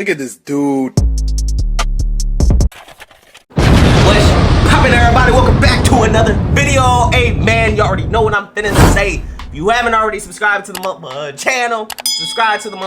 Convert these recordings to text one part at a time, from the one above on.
Look at this dude. What's poppin', everybody? Welcome back to another video. Hey man, you already know what I'm finna say. If you haven't already subscribed to the channel, subscribe to the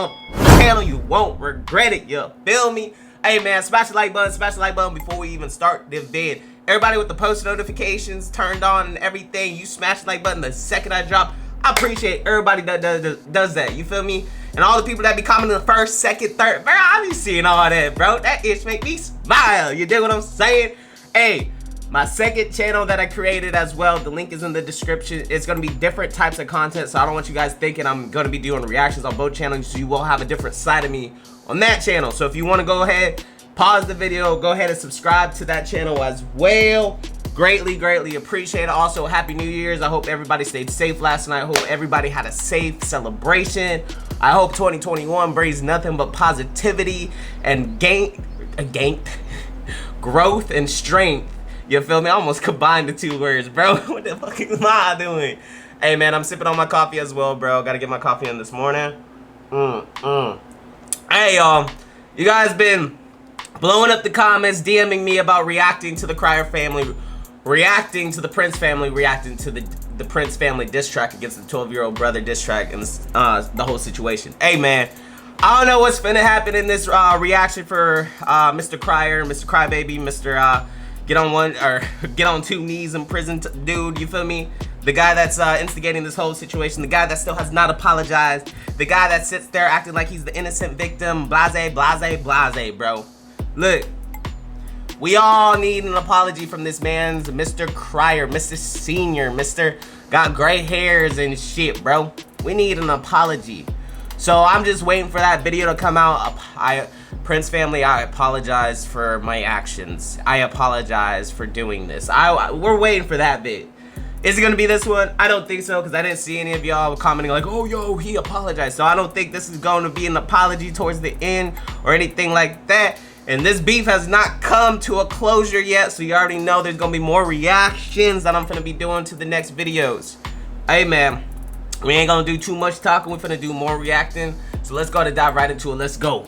channel. You won't regret it. You feel me? Hey man, smash the like button before we even start this vid. Everybody with the post notifications turned on and everything, you smash the like button the second I drop. I appreciate everybody that does that. You feel me? And all the people that be commenting the first, second, third, bro, I be seeing all that, bro. That itch make me smile. You dig what I'm saying? Hey, my second channel that I created as well, the link is in the description. It's gonna be different types of content, so I don't want you guys thinking I'm gonna be doing reactions on both channels, so you will have a different side of me on that channel. So if you wanna go ahead, pause the video, go ahead and subscribe to that channel as well. Greatly appreciate it. Also, Happy New Year's. I hope everybody stayed safe last night. I hope everybody had a safe celebration. I hope 2021 brings nothing but positivity and growth and strength. You feel me? I almost combined the two words, bro. What the fuck am I doing? Hey man, I'm sipping on my coffee as well, bro. Gotta get my coffee in this morning. Hey y'all, you guys been blowing up the comments, DMing me about reacting to the Crier family, reacting to the Prince family, reacting to the Prince family diss track against the 12-year-old brother diss track and the whole situation. Hey man, I don't know what's finna happen in this reaction for Mr. Crier, Mr. Crybaby, Mr. Get on two knees in prison dude, you feel me? The guy that's instigating this whole situation, the guy that still has not apologized, the guy that sits there acting like he's the innocent victim, blase, bro. Look, we all need an apology from this man's Mr. Crier, Mr. Senior, Mr. Got gray hairs and shit, bro. We need an apology. So I'm just waiting for that video to come out. Prince family, I apologize for my actions. I apologize for doing this. We're waiting for that bit. Is it gonna be this one? I don't think so, because I didn't see any of y'all commenting like, oh yo, he apologized. So I don't think this is going to be an apology towards the end or anything like that. And this beef has not come to a closure yet, so you already know there's gonna be more reactions that I'm gonna be doing to the next videos. Hey man, we ain't gonna do too much talking, we're finna do more reacting. So let's go to dive right into it, let's go.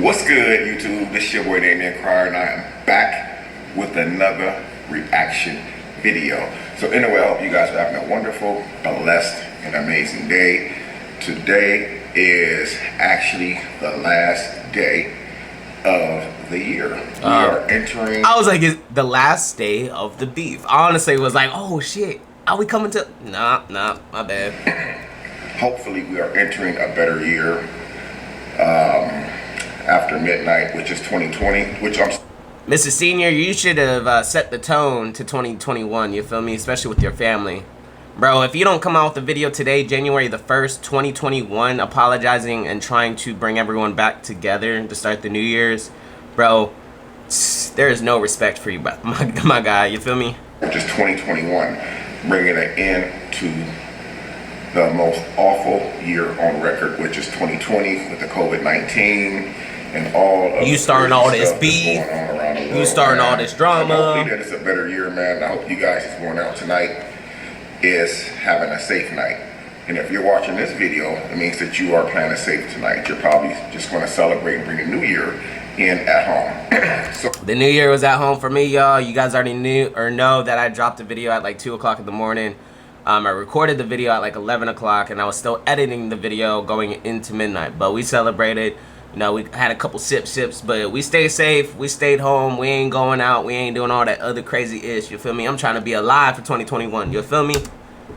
What's good, YouTube? This your boy Damien Crier, and I am back with another reaction video. So anyway, I hope you guys are having a wonderful, blessed, and amazing day. Today is actually the last day of the year. We are entering... I was like, it's the last day of the beef. I honestly was like, oh shit, are we coming to... Nah, my bad. Hopefully we are entering a better year after midnight, which is 2020, which I'm... Mr. Senior, you should have set the tone to 2021, you feel me? Especially with your family. Bro, if you don't come out with a video today, January the 1st, 2021, apologizing and trying to bring everyone back together to start the New Year's, bro, there is no respect for you, my guy, you feel me? Which is 2021, bringing an end to the most awful year on record, which is 2020 with the COVID-19 and all of you starting all this beef, you starting all this drama. So hopefully that it's a better year, man. I hope you guys is going out tonight is having a safe night. And if you're watching this video, it means that you are planning safe tonight. You're probably just going to celebrate and bring the new year in at home. So the new year was at home for me, y'all. You guys already knew or know that I dropped a video at like 2 o'clock in the morning. I recorded the video at like 11 o'clock, and I was still editing the video going into midnight. But we celebrated. You know, we had a couple sips, but we stayed safe. We stayed home. We ain't going out. We ain't doing all that other crazy ish. You feel me? I'm trying to be alive for 2021. You feel me?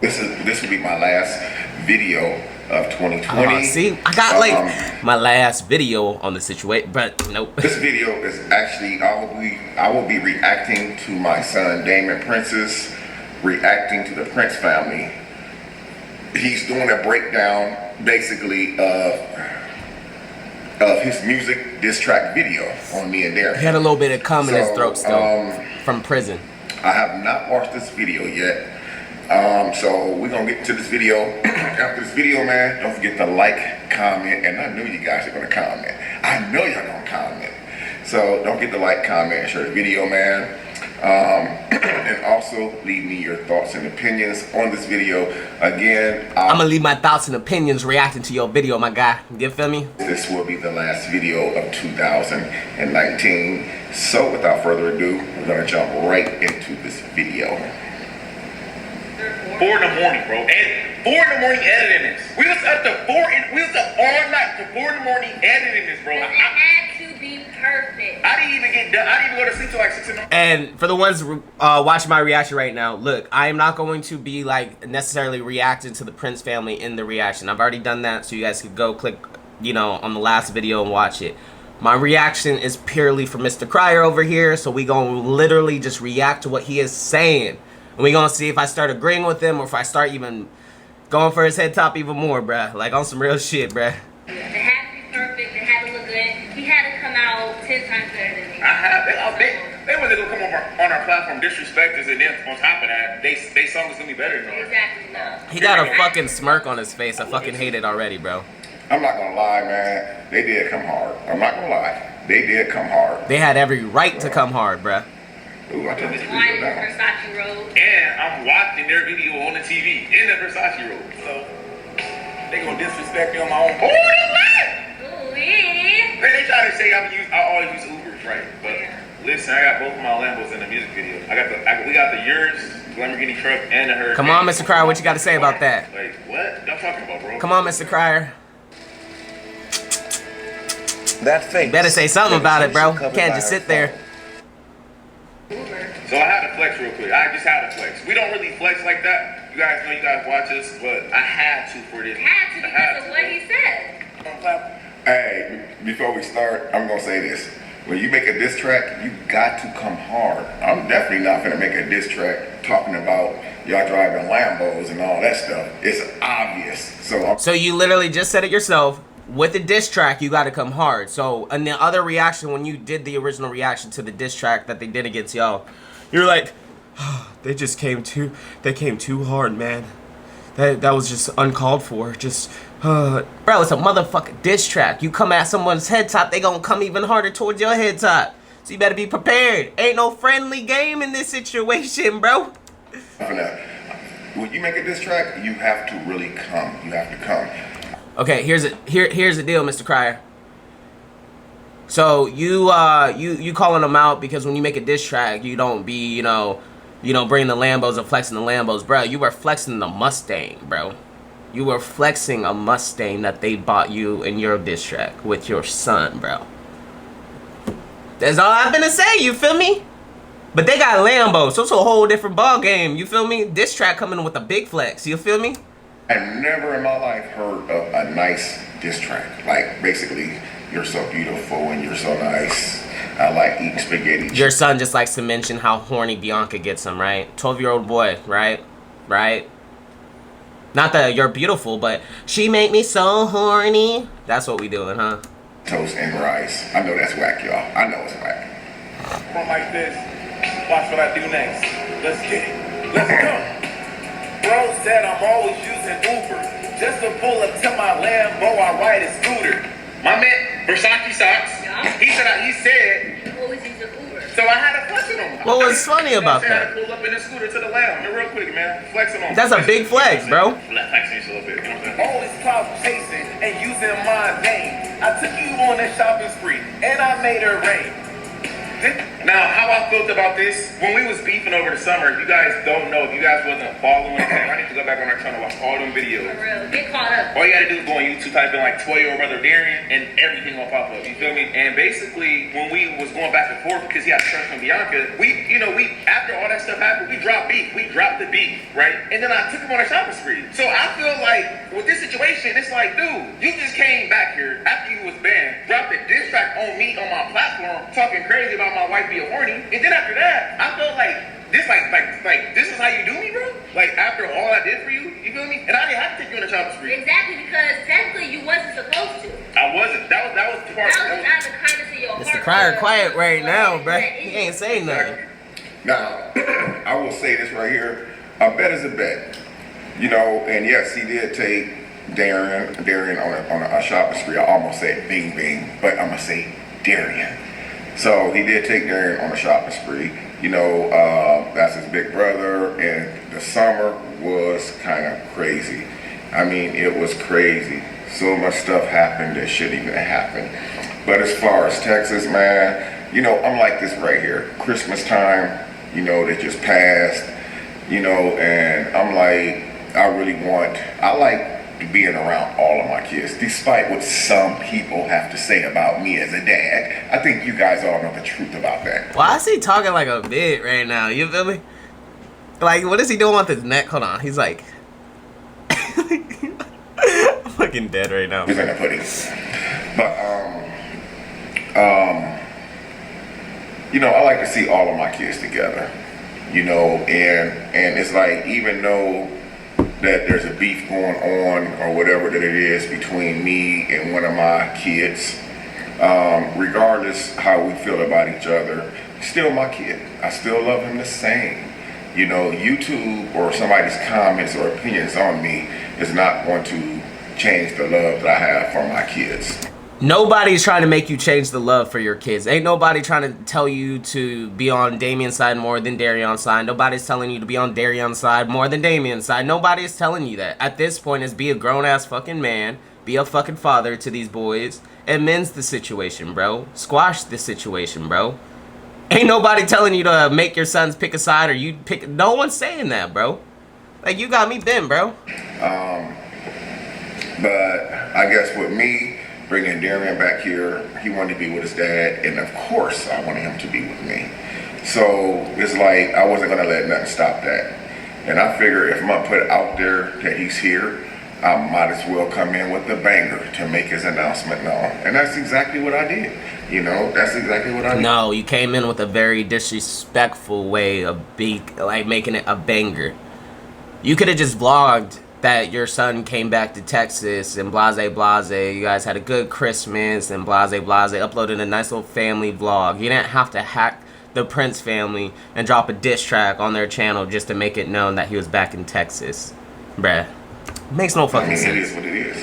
This will be my last video of 2020. See, I got like my last video on the situation, but nope. This video is actually I will be reacting to my son Damon Prince's reacting to the Prince family. He's doing a breakdown basically of his music diss track video on me and Darren. He had a little bit of cum in his throat still from prison. I have not watched this video yet. So we're gonna get to this video. After this video, man, don't forget to like, comment, and I know you guys are gonna comment. I know y'all gonna comment. So don't forget to like, comment, and share the video, man. And also leave me your thoughts and opinions on this video. Again, I'm gonna leave my thoughts and opinions reacting to your video, my guy. You feel me? this will be the last video of 2019. So without further ado, we're gonna jump right into this video. 4 in the morning, bro. And 4 in the morning editing this. We was up all night to 4 in the morning editing this, bro. It had to be perfect. I didn't even get done. I didn't even go to sleep till like 6 in the morning. And for the ones watching my reaction right now, look, I am not going to be like necessarily reacting to the Prince family in the reaction. I've already done that, so you guys could go click, you know, on the last video and watch it. My reaction is purely for Mr. Crier over here, so we gonna literally just react to what he is saying. And we gonna see if I start agreeing with him or if I start even going for his head top even more, bruh. Like on some real shit, bruh. It had to be perfect. It had to look good. He had to come out 10 times better than me. I have. They wasn't gonna come on our platform, disrespect us, and then on top of that, they song was gonna be better than ours. Exactly, no. He got a fucking smirk on his face. I fucking hate it already, bro. I'm not gonna lie, man. They did come hard. I'm not gonna lie. They did come hard. They had every right to come hard, bruh. Ooh, I turned this Wine video in the down. Versace robe. And I'm watching their video on the TV in the Versace robe. So they gonna disrespect me on my own. Oh, that's right. Ooh, yeah. They try to say I always use Ubers, right? But listen, I got both of my Lambos in the music video. We got the yours, Lamborghini truck, and the Hurricane. Come on, Mr. Crier, what you got to say about that? Like, what? Y'all talking about, bro? Come on, Mr. Crier. That face. You better say something about it, bro. You can't just sit there. So I had to flex real quick. I just had to flex. We don't really flex like that. You guys know, you guys watch us, but I had to for this. Had to because of what he said. Hey, before we start, I'm gonna say this. When you make a diss track, you got to come hard. I'm definitely not gonna make a diss track talking about y'all driving Lambos and all that stuff. It's obvious. So you literally just said it yourself. With the diss track, you got to come hard. So in the other reaction, when you did the original reaction to the diss track that they did against y'all, you're like, oh, they came too hard, man. That was just uncalled for. Just, bro, it's a motherfucking diss track. You come at someone's head top, they gonna come even harder towards your head top. So you better be prepared. Ain't no friendly game in this situation, bro. When you make a diss track, you have to really come. You have to come. Okay, here's the deal, Mr. Crier. So you calling them out because when you make a diss track, you don't be, you don't bring the Lambos or flexing the Lambos, bro. You were flexing the Mustang, bro. You were flexing a Mustang that they bought you in your diss track with your son, bro. That's all I'm gonna say, you feel me? But they got Lambos, so it's a whole different ball game, you feel me? Diss track coming with a big flex, you feel me? I've never in my life heard of a nice diss track. Like, basically, you're so beautiful and you're so nice. I like eating spaghetti. Your son just likes to mention how horny Bianca gets him, right? 12-year-old boy, right? Right? Not that you're beautiful, but she make me so horny. That's what we doing, huh? Toast and rice. I know that's whack, y'all. I know it's whack. From like this, watch what I do next. Let's get it. Let's go. Bro said I'm always using Uber. Just to pull up to my Lambo, I ride a scooter. My man, Versace socks. Yeah. He said, You always use an Uber. so I had to flex it on him. What was funny about I that? had to pull up in the scooter to the Lamb. Real quick, man. Flexing on him. That's a big flex, bro. Flexing just a little bit. You know what I'm saying? Always clout chasing and using my name. I took you on a shopping spree and I made it rain. Now, how I felt about this, when we was beefing over the summer, if you guys don't know, if you guys wasn't following it, I need to go back on our channel and watch all them videos. For real. Get caught up. All you gotta do is go on YouTube, type in like 12-year-old brother Darian, and everything will pop up. You feel me? And basically, when we was going back and forth because he had a crush on Bianca, we after all that stuff happened, we dropped beef. We dropped the beef, right? And then I took him on a shopping spree. So I feel like with this situation, it's like, dude, you just came back here after you was banned, dropped a diss track on me on my platform, talking crazy about my wife being horny, and then after that, I felt like this, like this is how you do me, bro. Like after all I did for you, you feel me? And I didn't have to take you on a shopping spree. Exactly, because technically you wasn't supposed to. I wasn't. That was the part. That was out of the kindness of your heart. Mr. Crier quiet right now, bro. He ain't saying nothing. Now, I will say this right here. A bet is a bet. And yes, he did take Darian on a shopping spree. I almost said Bing Bing, but I'm going to say Darian. So he did take Darian on a shopping spree. You know, that's his big brother, and the summer was kind of crazy. I mean, it was crazy. So much stuff happened that shouldn't even happen. But as far as Texas, man, you know, I'm like this right here. Christmas time, you know, that just passed, you know, and I'm like, I like being around all of my kids, despite what some people have to say about me as a dad. I think you guys all know the truth about that. Why is he talking like a bit right now? You feel me? Like, what is he doing with his neck? Hold on. He's like... I'm fucking dead right now. He's in the pudding. But, you know, I like to see all of my kids together, you know, and it's like, even though that there's a beef going on or whatever that it is between me and one of my kids, regardless how we feel about each other, he's still my kid. I still love him the same. You know, YouTube or somebody's comments or opinions on me is not going to change the love that I have for my kids. Nobody's trying to make you change the love for your kids. Ain't nobody trying to tell you to be on Damien's side more than Darion's side. Nobody's telling you to be on Darion's side more than Damien's side. Nobody is telling you that. At this point, is be a grown-ass fucking man. Be a fucking father to these boys. And mends the situation, bro. Squash the situation, bro. Ain't nobody telling you to make your sons pick a side or you pick... No one's saying that, bro. Like, you got me bent, bro. But I guess with me bringing Darian back here, he wanted to be with his dad, and of course I wanted him to be with me. So it's like I wasn't gonna let nothing stop that. And I figure if I'm gonna put it out there that he's here, I might as well come in with a banger to make his announcement known. And that's exactly what I did. You know, that's exactly what I did. No, you came in with a very disrespectful way of making it a banger. You could have just vlogged that your son came back to Texas and blase. You guys had a good Christmas and blase. Uploaded a nice little family vlog. You didn't have to hack the Prince family and drop a diss track on their channel just to make it known that he was back in Texas. Bruh. Makes no fucking sense. It is what it is.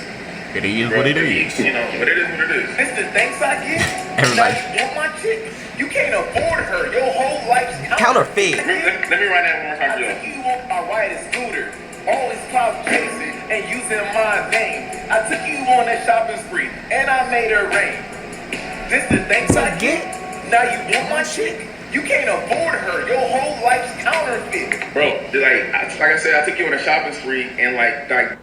It is what it is. You know, but it is what it is. It's the thanks I get. Everybody. Now you want my chick? You can't afford her. Your whole life's Counterfeit. Let me run that one more time I for you. took you on my ride scooter. Always clout chasing and using my name. I took you on that shopping spree and I made her rain. This the thanks I get. Now you want my chick? You can't afford her. Your whole life's counterfeit. Bro, like I said, I took you on a shopping spree and like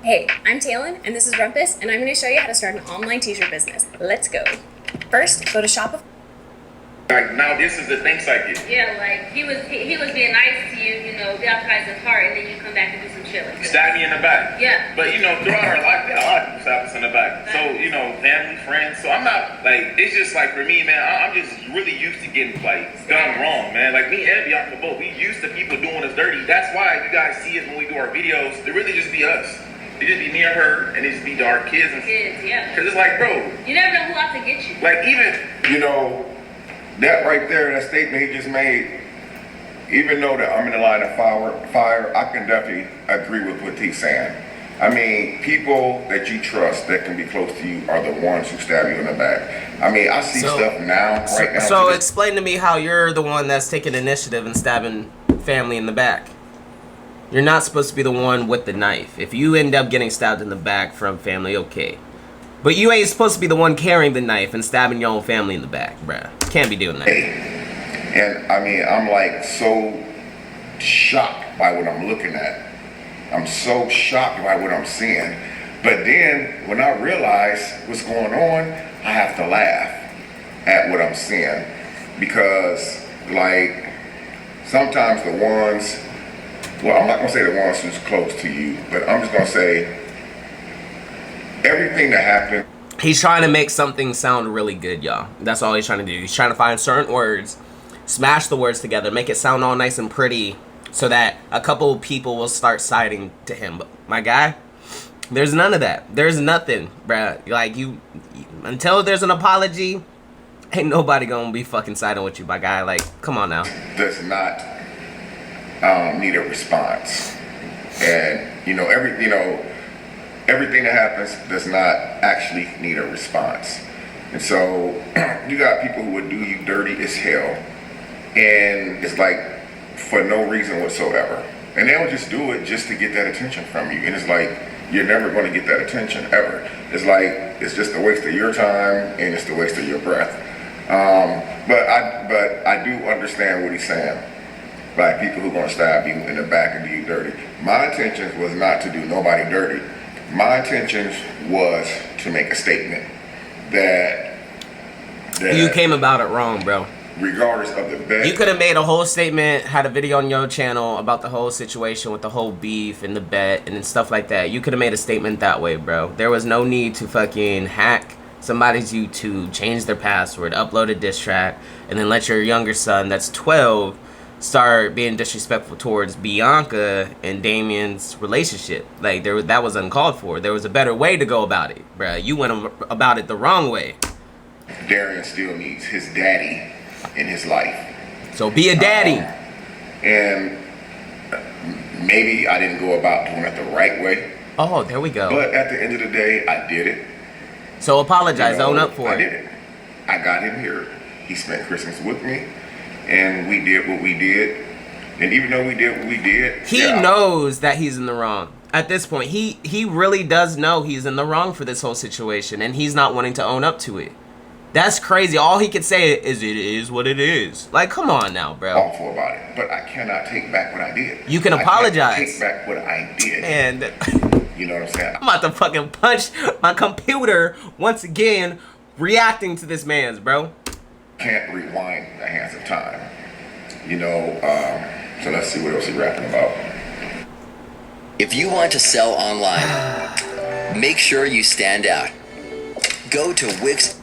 Hey, I'm Talon, and this is Rumpus, and I'm going to show you how to start an online t-shirt business. Let's go. First, go to Shopify. Like now this is the thanks I get. Yeah, like he was being nice to you, you know, baptize his heart, and then you come back and do some shit like that. Stab me in the back. Yeah. But you know, throughout our life, yeah, a lot of people stab us in the back. So, you know, family, friends. So I'm not like, it's just like for me, man, I'm just really used to getting like done wrong, man. Like me and Bianca both, we used to people doing us dirty. That's why you guys see it when we do our videos. It really just be us. It just be me and her, and it just be our kids and Kids, yeah. Cause it's like, bro, You never know who out to get you. like even You know, that right there, that statement he just made, even though that I'm in the line of fire, I can definitely agree with what he's saying. I mean, people that you trust that can be close to you are the ones who stab you in the back. I mean, I see stuff now, right now. So explain to me how you're the one that's taking initiative and stabbing family in the back. You're not supposed to be the one with the knife. If you end up getting stabbed in the back from family, okay. But you ain't supposed to be the one carrying the knife and stabbing your own family in the back, bruh. Can't be doing that. And I mean, I'm like so shocked by what I'm looking at. I'm so shocked by what I'm seeing. But then when I realize what's going on, I have to laugh at what I'm seeing. Because like sometimes the ones, well, I'm not gonna say the ones who's close to you, but I'm just gonna say everything that happened. He's trying to make something sound really good, y'all. That's all he's trying to do. He's trying to find certain words, smash the words together, make it sound all nice and pretty so that a couple of people will start siding to him. But my guy, there's none of that. There's nothing, bruh. Like, you until there's an apology, ain't nobody gonna be fucking siding with you, my guy. Like, come on now. Does not need a response. And, everything that happens does not actually need a response. And so you got people who would do you dirty as hell And it's like for no reason whatsoever. And they'll just do it just to get that attention from you. And it's like, you're never going to get that attention ever. It's like, it's just a waste of your time and it's a waste of your breath. But I do understand what he's saying. Like people who are going to stab you in the back and do you dirty. My intentions was not to do nobody dirty. My intentions was to make a statement that you came about it wrong, bro. Regardless of the bet. You could have made a whole statement, had a video on your channel about the whole situation with the whole beef and the bet and stuff like that. You could have made a statement that way, bro. There was no need to fucking hack somebody's YouTube, change their password, upload a diss track, and then let your younger son that's 12 start being disrespectful towards Bianca and Damien's relationship. Like, that was uncalled for. There was a better way to go about it, bro. You went about it the wrong way. Darian still needs his daddy in his life. So be a daddy. And maybe I didn't go about doing it the right way. Oh, there we go. But at the end of the day, I did it. So apologize, own up for it. I did it. I got him here. He spent Christmas with me, and we did what we did. And even though we did what we did, he knows that he's in the wrong. At this point, he really does know he's in the wrong for this whole situation, and he's not wanting to own up to it. That's crazy. All he could say is, it is what it is. Like, come on now, bro. Awful about it. But I cannot take back what I did. You can apologize. I can't take back what I did. And you know what I'm saying? I'm about to fucking punch my computer once again, reacting to this man's, bro. Can't rewind the hands of time. You know, so let's see what else he's rapping about. If you want to sell online, make sure you stand out. Go to Wix.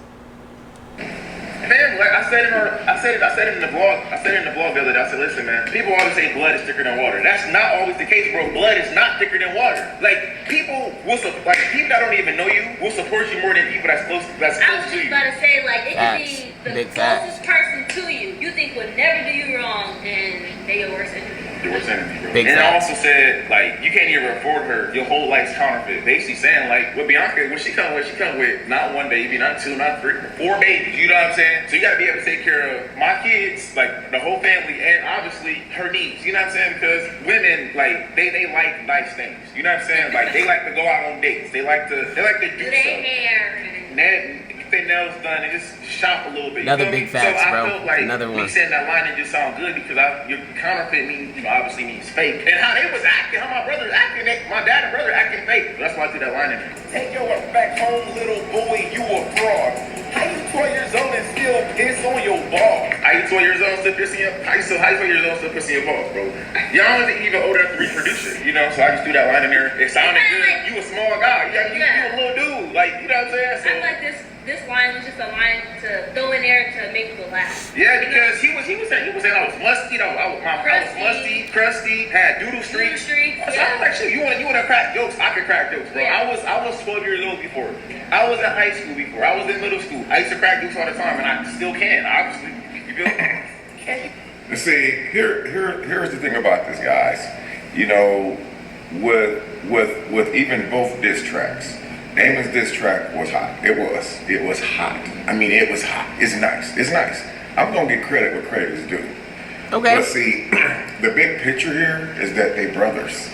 Man, like I said it in the blog the other day. I said, listen, man, people always say blood is thicker than water. That's not always the case, bro. Blood is not thicker than water. Like people people that don't even know you will support you more than people that's close I was to just you. about to say, like, it could be the Big closest person to you think would never do you wrong, and they your worst enemy. Your worst enemy, bro. Big and I facts. also said, like, you can't even afford her. Your whole life's counterfeit. Basically saying, like, with Bianca, what she come with not one baby, not two, not three, 4 babies. You know what I'm saying? So you gotta be able to take care of my kids, like the whole family, and obviously her needs. You know what I'm saying? Because women, like, they like nice things. You know what I'm saying? Like, they like to go out on dates. They like to do Their stuff. hair. Get their nails done and just shop a little bit. Another You feel big me? facts, so bro. I felt like Another one. me saying that line, it just sound good because your counterfeit means, obviously means fake. And how they was acting, how my brother acting, my dad and brother acting fake. That's why I threw that line in there. Take your ass back home, little boy, you a fraud. How you 12 years old and still piss on your balls? How you 12 years old still pissing your how you 12 years old still pissing your balls, bro? Y'all ain't even old enough to reproduce it, you know? So I just threw that line in there. It sounded good. You a small guy. You a little dude. Like, you know what I'm saying? So, I feel like this line was just a line to throw in there to make people laugh. yeah, because he was saying I was musty though. I was musty, crusty, had doodle streaks. So I was like, shit, you wanna crack jokes? I could crack jokes, bro. Yeah. I was 12 years old before. I was in high school before. I was in middle school. I used to crack jokes all the time, and I still can. Obviously, you feel me? And see, here's the thing about this, guys. You know, with even both diss tracks. Damon's diss track was hot. It was hot. I mean, it was hot. It's nice. I'm gonna get credit where credit is due. Okay. But see, the big picture here is that they brothers.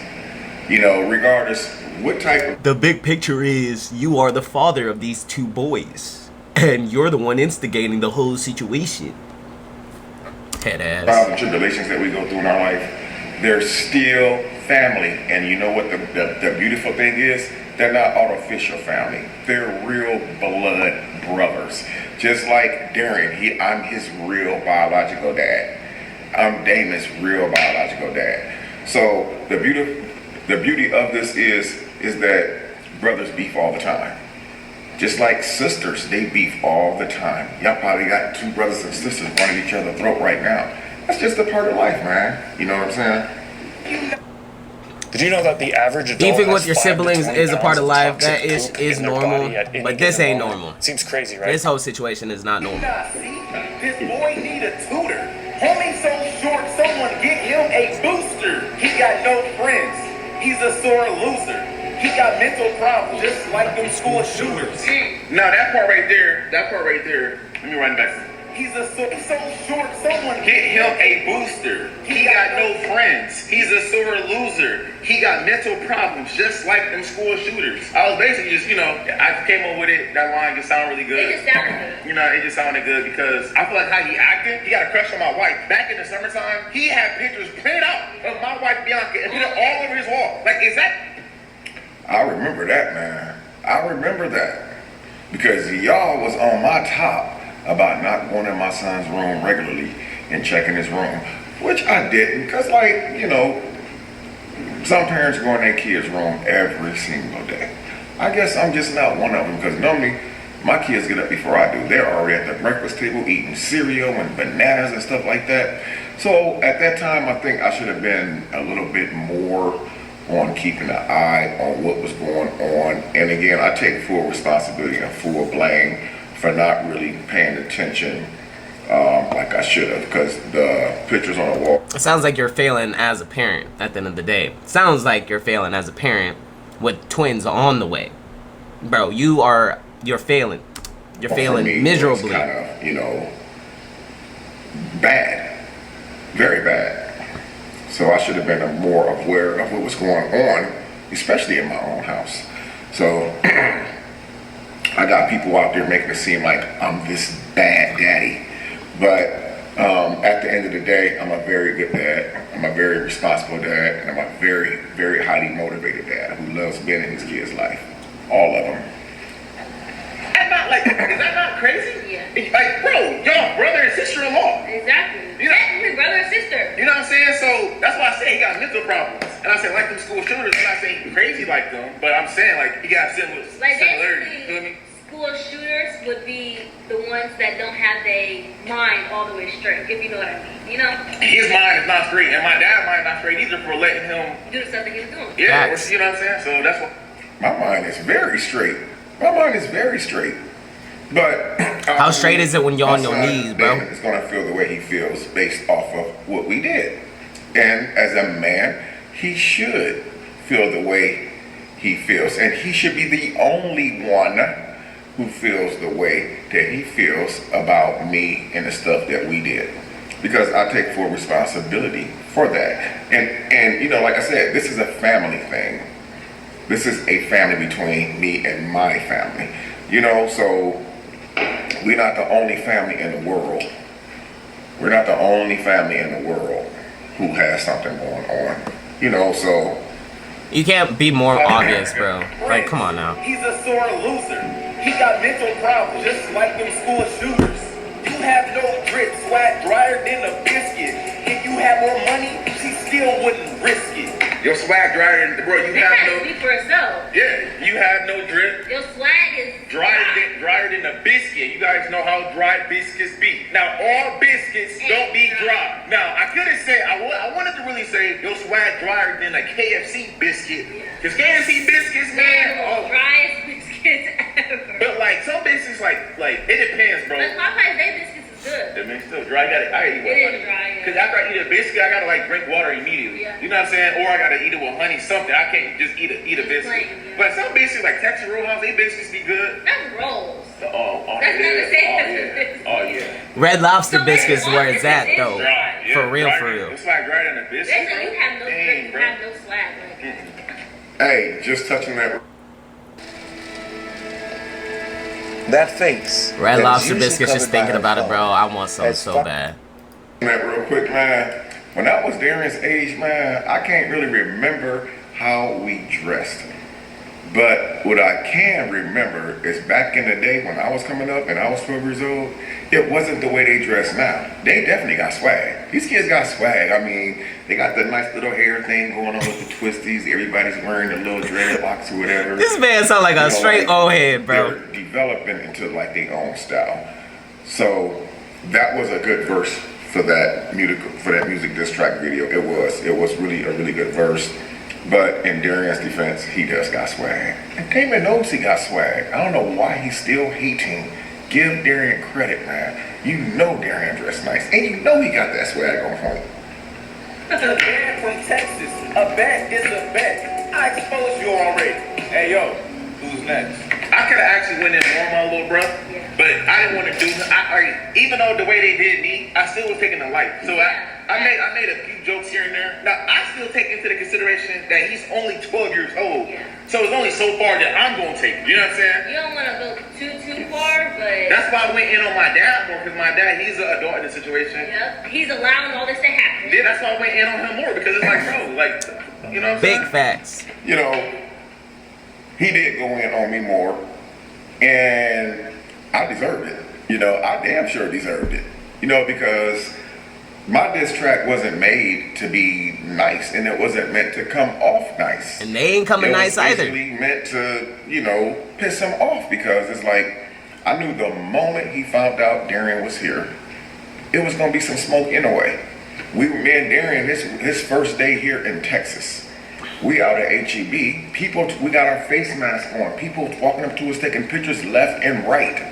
You know, regardless what type of The big picture is you are the father of these 2 boys, and you're the one instigating the whole situation. Head ass. trials and tribulations that we go through in our life, they're still family. And you know what the beautiful thing is? They're not artificial family. They're real blood brothers. Just like Darian, I'm his real biological dad. I'm Damon's real biological dad. So the beauty of this is that brothers beef all the time. Just like sisters, they beef all the time. Y'all probably got 2 brothers and sisters running each other's throat right now. That's just a part of life, man. You know what I'm saying? Did you know that the average adult Beefing has with your 5 to siblings 20 is a part of pounds life. toxic That poop is in their normal, body at any but this given ain't moment? normal. Seems crazy, right? This whole situation is not normal. Nah, see, this boy need a tutor. Homie so short, someone get him a booster. He got no friends. He's a sore loser. He got mental problems, just like them school shooters. Now that part right there, let me run back. He's so short, someone Get him a booster. He got no friends. He's a sore loser. He got mental problems, just like them school shooters. I was basically just, I came up with it. That line just sounded really good. It just sounded good. It just sounded good because I feel like how he acted, he got a crush on my wife. Back in the summertime, he had pictures printed out of my wife Bianca and put it all over his wall. Like, is that? I remember that, man. I remember that. Because y'all was on my top about not going in my son's room regularly and checking his room. Which I didn't, because some parents go in their kids' room every single day. I guess I'm just not one of them, because normally my kids get up before I do. They're already at the breakfast table eating cereal and bananas and stuff like that. So at that time, I think I should have been a little bit more on keeping an eye on what was going on. And again, I take full responsibility and full blame for not really paying attention like I should have, because the pictures on the wall. It sounds like you're failing as a parent at the end of the day. It sounds like you're failing as a parent with twins on the way. Bro, you're failing. You're failing miserably. Kind of, bad. Very bad. So I should have been more aware of what was going on, especially in my own house. So I got people out there making it seem like I'm this bad daddy. But at the end of the day, I'm a very good dad. I'm a very responsible dad. And I'm a very, very highly motivated dad who loves being in his kid's life. All of them. Is that not crazy? Yeah. Like, bro, y'all brother and sister-in-law. Exactly. You know- Technically, brother and sister. You know what I'm saying? So that's why I say he got mental problems. And I say like them school shooters. I'm not saying he's crazy like them, but I'm saying like he got similarities. You feel me? School shooters would be the ones that don't have their mind all the way straight, if you know what I mean. His mind is not straight, and my dad's mind is not straight either for letting him Do the stuff that he was doing. Yeah, Facts. you know what I'm saying? So that's what. My mind is very straight. My mind is very straight. But How straight is it when you're on your my son, knees, bro? Dan, is gonna feel the way he feels based off of what we did. And as a man, he should feel the way he feels. And he should be the only one who feels the way that he feels about me and the stuff that we did. Because I take full responsibility for that. And like I said, this is a family thing. This is a family between me and my family. So we're not the only family in the world. We're not the only family in the world who has something going on. So You can't be more obvious, bro. Like, come on now. He's a sore loser. He got mental problems, just like them school shooters. You have no grit, swag drier than a biscuit. If you had more money, she still wouldn't risk it. Your swag drier than, bro, you They have have to no. speak for itself. Yeah, you have no drip. Your swag is Drier than a biscuit. You guys know how dry biscuits be. Now, all biscuits don't be dry. Now, I could have said, I wanted to really say your swag drier than a KFC biscuit. Because KFC biscuits, man, the driest biscuits ever. but like some biscuits, like it depends, bro. But Popeye's Day biscuits is good. I mean, still dry. I gotta eat with It is honey. dry, yeah. Because after I eat a biscuit, I gotta like drink water immediately. Yeah. You know what I'm saying? Or I gotta eat it with honey, something. I can't just eat a biscuit. plain, yeah. But some biscuits, like Texas Roadhouse, they biscuits be good. That's rolls. Oh, That's not the same as a yeah. biscuit. Oh yeah. Red Lobster So biscuits maybe where it's at, it's though. Dry, yeah, For real, dry. for real. It's like drier than a biscuit. Basically, you have no Dang, drip, you bro. have no swag. Like, hey, just touching that. That face. Red that is Lobster usually biscuits, just covered by thinking her about it, phone. bro. I want some That's so fine. bad. That real quick, man. When I was Darian's age, man, I can't really remember how we dressed. But what I can remember is back in the day when I was coming up and I was 12 years old, it wasn't the way they dress now. They definitely got swag. These kids got swag. I mean, they got the nice little hair thing going on with the twisties. Everybody's wearing the little dreadlocks or whatever. This man sound like a straight old head, bro. They're developing into like their own style. So that was a good verse for that music diss track video. It was really a really good verse. But in Darian's defense, he just got swag. And Damon knows he got swag. I don't know why he's still hating. Give Darian credit, man. You know Darian dressed nice. And you know he got that swag on point. A man from Texas. A bet is a bet. I exposed you already. Hey, yo, who's next? I could have actually went in more on my little bro. yeah. But I didn't want to do. Even though the way they did me, I still was taking the life. So I made a few jokes here and there. Now I still take into the consideration that he's only 12 years old. Yeah. So it's only so far that I'm gonna take. You know what I'm saying? You don't want to go too far, but That's why I went in on my dad more, because my dad, he's an adult in the situation. yep, he's allowing all this to happen. Yeah, that's why I went in on him more, because it's like, bro, like, you know what I'm Big saying? facts. You know, he did go in on me more, and I deserved it. You know, I damn sure deserved it. You know, because my diss track wasn't made to be nice, and it wasn't meant to come off nice. And they ain't coming nice either. It was basically meant to, you know, piss him off, because it's like, I knew the moment he found out Darian was here, it was gonna be some smoke anyway. Me and Darian, his first day here in Texas. We out at HEB. People, we got our face masks on. People walking up to us taking pictures left and right.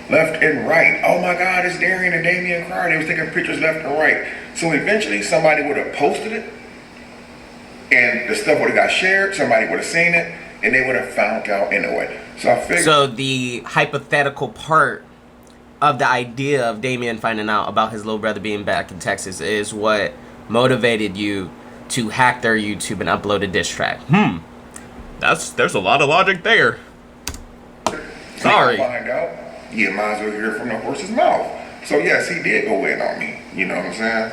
Left and right. Oh my God, it's Darian and Damian Cryer. They was taking pictures left and right. So eventually somebody would have posted it, and the stuff would have got shared. Somebody would have seen it, and they would have found out anyway. So I figured. So the hypothetical part of the idea of Damian finding out about his little brother being back in Texas is what motivated you to hack their YouTube and upload a diss track. There's a lot of logic there. Sorry. Find out, you might as well hear it from the horse's mouth. So yes, he did go in on me. You know what I'm saying?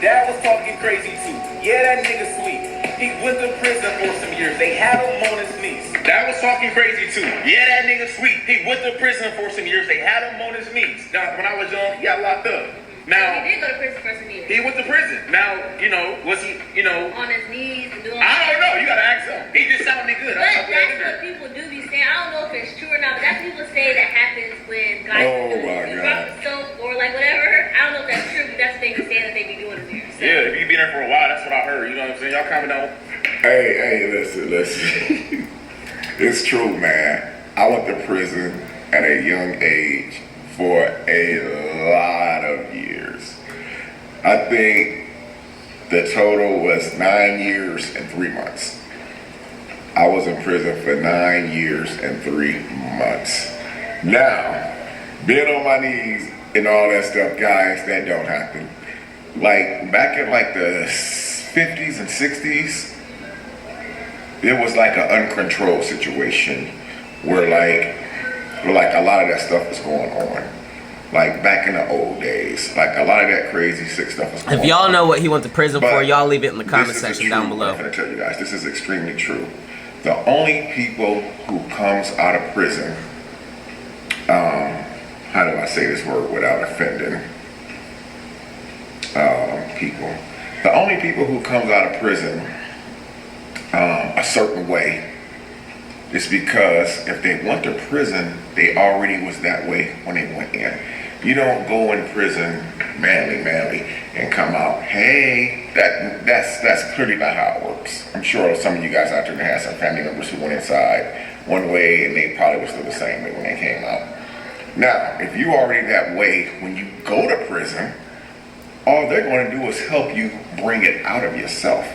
Dad was talking crazy too. Yeah, that nigga sweet. He went to prison for some years. They had him on his knees. Dad was talking crazy too. Yeah, that nigga sweet. He went to prison for some years. They had him on his knees. Now, when I was young, he got locked up. Now, He did go to prison for some years. he went to prison. Now, you know, was he, you know, On his knees and doing. I don't know. You gotta ask him. He just sounded good. But I that's what people do be saying. I don't know if it's true or not, but that's what people say that happens when guys Oh, do my do God. rock the soap or like whatever. I don't know if that's true, but that's what they be saying that they be doing in there. So. Yeah, if you been there for a while, that's what I heard. You know what I'm saying? Y'all comment on. Hey, listen. It's true, man. I went to prison at a young age for a lot of years. I think the total was 9 years and 3 months. I was in prison for 9 years and 3 months. Now, being on my knees and all that stuff, guys, that don't happen. Like, back in like the 50s and 60s, it was like an uncontrolled situation where like a lot of that stuff was going on. Like back in the old days, like a lot of that crazy sick stuff was going on. If y'all know what he went to prison for, But y'all leave it in the comment this is section true. down below. I'm gonna tell you guys, this is extremely true. The only people who comes out of prison, how do I say this word without offending people? The only people who comes out of prison a certain way is because if they went to prison, they already was that way when they went in. You don't go in prison manly, and come out, hey, that's clearly not how it works. I'm sure some of you guys out there have some family members who went inside one way and they probably were still the same way when they came out. Now, if you already that way when you go to prison, all they're going to do is help you bring it out of yourself.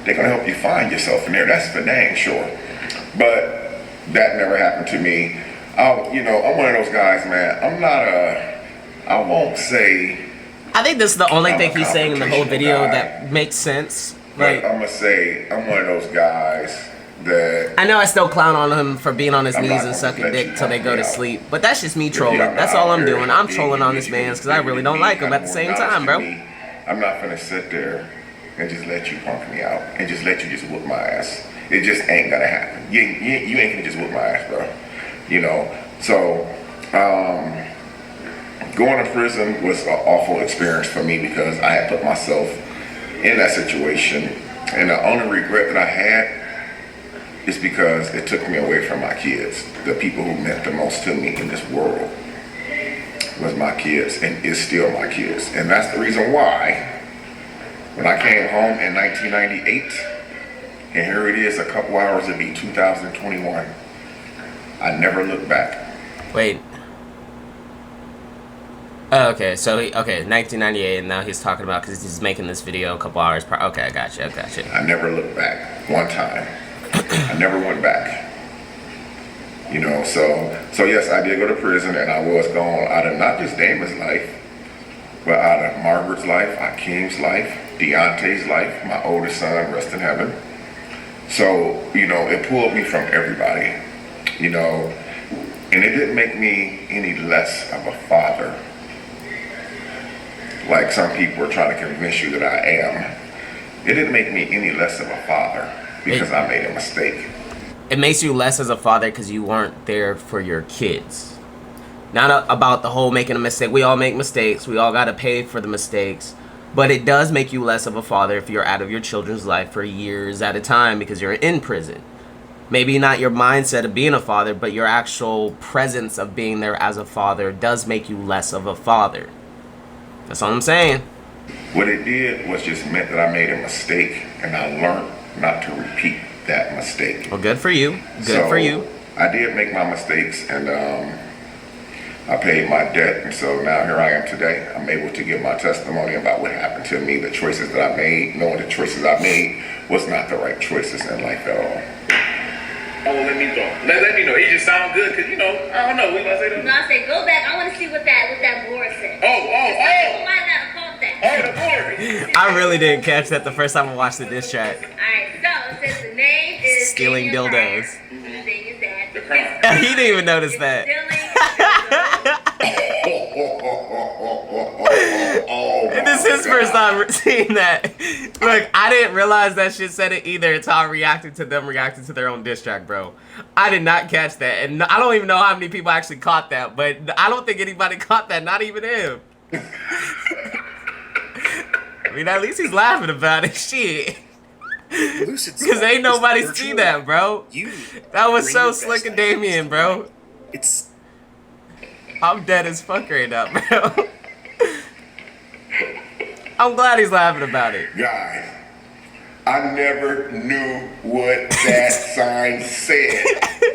They're going to help you find yourself in there. That's for dang sure. But that never happened to me. You know, I'm one of those guys, man. I won't say. I think this is the only I'm thing a he's saying in the whole confrontational video guy. that makes sense. But Like, I'm gonna say I'm one of those guys that I know I still clown on him for being on his I'm knees not and gonna sucking let dick you till they talk go me to out. sleep. But that's just me trolling. Yeah, That's I'm all out I'm here doing. I'm being trolling on this unique, man because I really don't being like him unique, at the have same more time, knowledge bro. than me. I'm not gonna sit there and just let you punk me out and just let you just whoop my ass. It just ain't gonna happen. You ain't gonna just whoop my ass, bro. You know. So going to prison was an awful experience for me because I had put myself in that situation, and the only regret that I had is because it took me away from my kids. The people who meant the most to me in this world was my kids, and is still my kids. And that's the reason why when I came home in 1998, and here it is a couple hours to be 2021, I never looked back. Wait. Oh, okay, so 1998, and now he's talking about because he's making this video a couple hours prior. Okay, I got you. I never looked back one time. I never went back. You know, so yes, I did go to prison, and I was gone out of not just Damon's life, but out of Margaret's life, Akeem's life, Deontay's life, my oldest son, rest in heaven. So, you know, it pulled me from everybody, you know, and it didn't make me any less of a father, like some people are trying to convince you that I am. It didn't make me any less of a father because I made a mistake. It makes you less as a father because you weren't there for your kids. Not about the whole making a mistake. We all make mistakes. We all got to pay for the mistakes. But it does make you less of a father if you're out of your children's life for years at a time because you're in prison. Maybe not your mindset of being a father, but your actual presence of being there as a father does make you less of a father. That's all I'm saying. What it did was just meant that I made a mistake, and I learned not to repeat that mistake. Well, good for you. Good for you. I did make my mistakes, and I paid my debt, and so now here I am today. I'm able to give my testimony about what happened to me, the choices that I made, knowing the choices I made was not the right choices in life at all. Oh, let me go. Let me know. It just sound good because, you know, I don't know. What about to say? No, I said go back. I want to see what that board said. Oh. People might not have caught that. Oh, the board. I really didn't catch that the first time I watched the diss track. Alright, so it says the name is Stealing Daniel dildos. Pryor. The thing is that He didn't even notice that. And this is his first time seeing that. Look, I didn't realize that shit said it either until I reacted to them reacting to their own diss track, bro. I did not catch that. And I don't even know how many people actually caught that, but I don't think anybody caught that, not even him. I mean, at least he's laughing about it. Shit. Because ain't nobody see that, bro. That was so slick and Damien, bro. I'm dead as fuck right now, bro. I'm glad he's laughing about it. Guys, I never knew what that sign said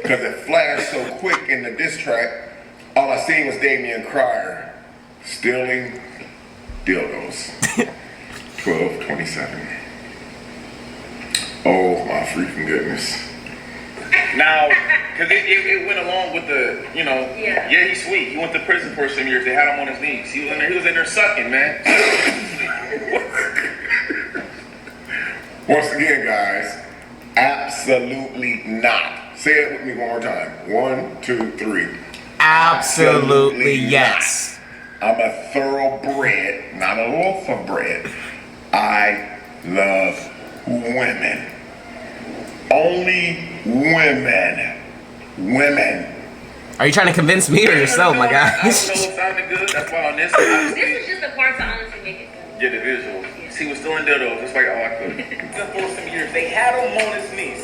because it flashed so quick in the diss track. All I seen was Damian Cryer stealing dildos. 12/27. Oh my freaking goodness. Now, because it went along with the, you know, yeah, he's sweet. He went to prison for some years. They had him on his knees. He was in there sucking, man. Once again, guys, absolutely not. Say it with me one more time. 1, 2, 3. Absolutely yes. I'm a thoroughbred, not a loaf of bread. I love women. Only women. Women. Are you trying to convince me or yourself, my guy? I don't know what sounded good. That's why on this, this is just the part to honestly make it good. Get the visuals. He was still in dildos, just like I could. For some years, they had him on his knees.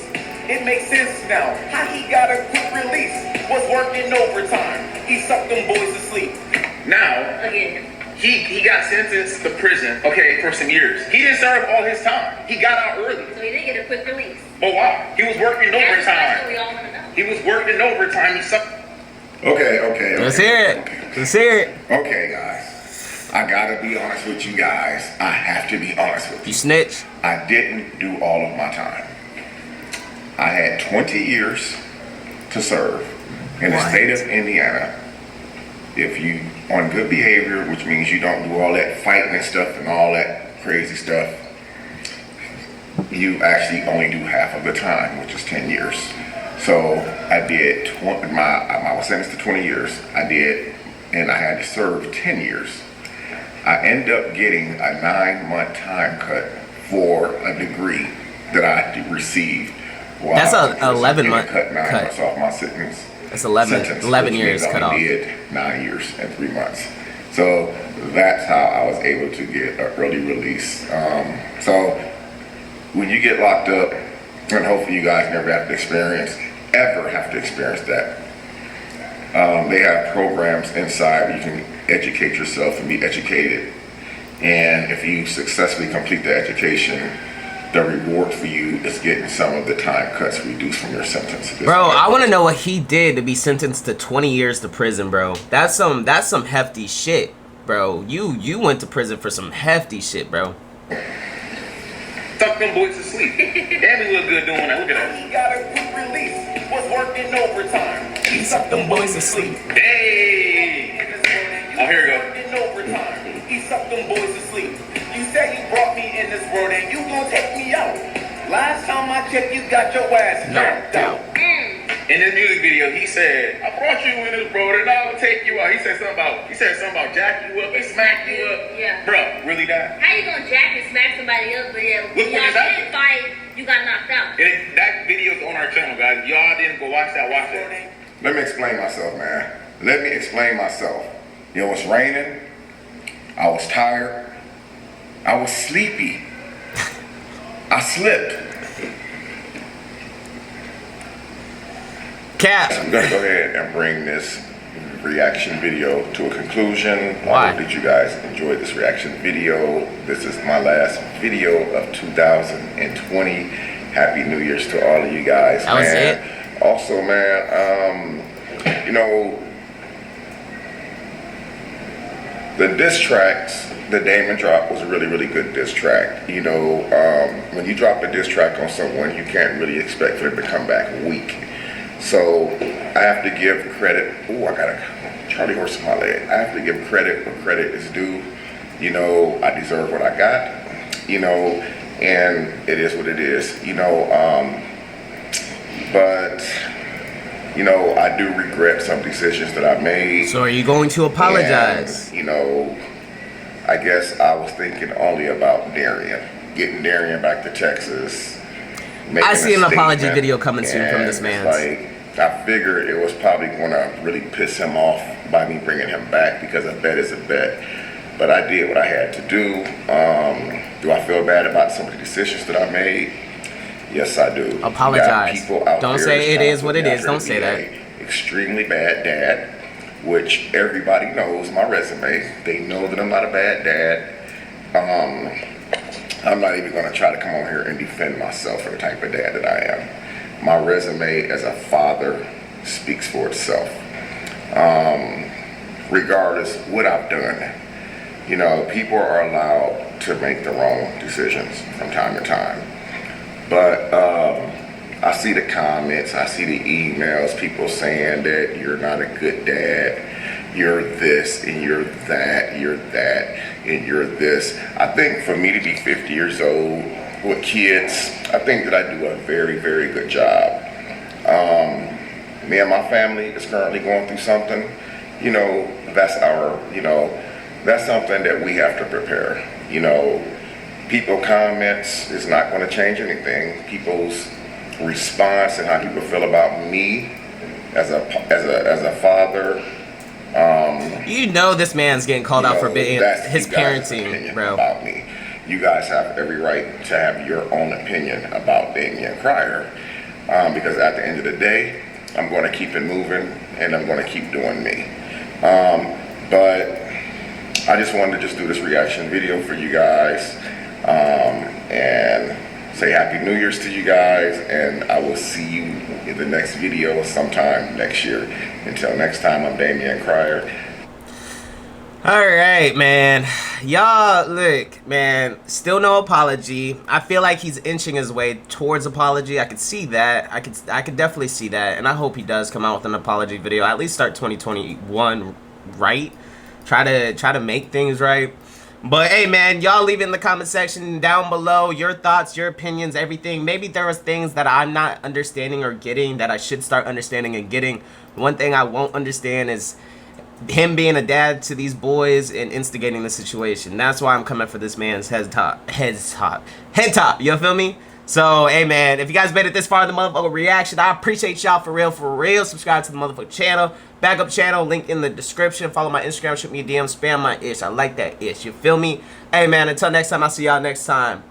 It makes sense now how he got a quick release. Was working overtime. He sucked them boys to sleep. Now, Again. he got sentenced to prison, okay, for some years. He didn't serve all his time. He got out early. So he did get a quick release. But why? He was working That's what overtime. we all want to know. He was working overtime. He sucked. Okay. Let's hear it. Let's hear it. Okay, guys. I gotta be honest with you guys. I have to be honest with You you. snitch. I didn't do all of my time. I had 20 years to serve in the What? state of Indiana. If you on good behavior, which means you don't do all that fighting and stuff and all that crazy stuff, you actually only do half of the time, which is 10 years. So I did, I was sentenced to 20 years. I did, and I had to serve 10 years. I ended up getting a 9-month time cut for a degree that I received. While That's I was a in prison, 11-month getting cut. 9 cut. months off my sentence. That's 11 which years means cut I off. only did 9 years and 3 months. So that's how I was able to get an early release. So when you get locked up, and hopefully you guys never have to experience that. They have programs inside where you can educate yourself and be educated. And if you successfully complete the education, the reward for you is getting some of the time cuts reduced from your sentence. Bro, I want to know what he did to be sentenced to 20 years to prison, bro. That's some hefty shit, bro. You went to prison for some hefty shit, bro. Tuck them boys to sleep. Damn, he look good doing that. Look at that. He got a quick release, was working overtime. He sucked them boys to sleep. Hey! Oh, here we go. Working overtime. He sucked them boys to sleep. You said you brought me in this world and you gonna take me out. Last time I checked, you got your ass knocked out. In this music video, he said, "I brought you in this world and I'll take you out." He said something about jack you up and smack you up. Yeah. Bro, really that? How you gonna jack and smack somebody up? But yeah, Look when what y'all just happened. did fight, you got knocked out. And that video's on our channel, guys. Y'all didn't go watch that. Watch that. Let me explain myself, man. Let me explain myself. It was raining. I was tired. I was sleepy. I slipped. Cap. I'm gonna go ahead and bring this reaction video to a conclusion. Why? I hope that you guys enjoyed this reaction video. This is my last video of 2020. Happy New Year's to all of you guys. That was man. it? Also, man, you know, the diss tracks that Damon dropped was a really, really good diss track. You know, when you drop a diss track on someone, you can't really expect for them to come back weak. So I have to give credit. Oh, I got a Charlie horse in my leg. I have to give credit where credit is due. You know, I deserve what I got. You know, and it is what it is. You know, but you know, I do regret some decisions that I made. So are you going to apologize? And, you know, I guess I was thinking only about Darian, getting Darian back to Texas. I see an apology statement, video coming soon from this and man. Like, I figured it was probably going to really piss him off by me bringing him back because a bet is a bet. But I did what I had to do. Do I feel bad about some of the decisions that I made? Yes, I do. Apologize. People out Don't there say it trying is to what it be out is. there Don't to say be that. a extremely bad dad, which everybody knows my resume. They know that I'm not a bad dad. I'm not even going to try to come on here and defend myself for the type of dad that I am. My resume as a father speaks for itself. Regardless what I've done, you know, people are allowed to make the wrong decisions from time to time. But I see the comments, I see the emails, people saying that you're not a good dad, you're this and you're that, and you're this. I think for me to be 50 years old with kids, I think that I do a very, very good job. Me and my family is currently going through something. You know, that's something that we have to prepare. You know, people comments is not going to change anything. People's response and how people feel about me as a father. You know this man's getting called out for being that's his you guys' parenting, opinion bro. About me. You guys have every right to have your own opinion about Damian Cryer, because at the end of the day, I'm going to keep it moving and I'm going to keep doing me. But I just wanted to just do this reaction video for you guys, and say Happy New Year's to you guys, and I will see you in the next video sometime next year. Until next time, I'm Damian Cryer. Alright, man. Y'all, look, man, still no apology. I feel like he's inching his way towards apology. I could see that. I could definitely see that. And I hope he does come out with an apology video. At least start 2021 right. Try to make things right. But hey, man, y'all leave it in the comment section down below your thoughts, your opinions, everything. Maybe there was things that I'm not understanding or getting that I should start understanding and getting. One thing I won't understand is him being a dad to these boys and instigating the situation. That's why I'm coming for this man's head top. You feel me? So, hey, man, if you guys made it this far in the motherfucker reaction, I appreciate y'all for real. Subscribe to the motherfucker channel. Backup channel, link in the description. Follow my Instagram, shoot me a DM, spam my ish. I like that ish. You feel me? Hey, man, until next time, I'll see y'all next time.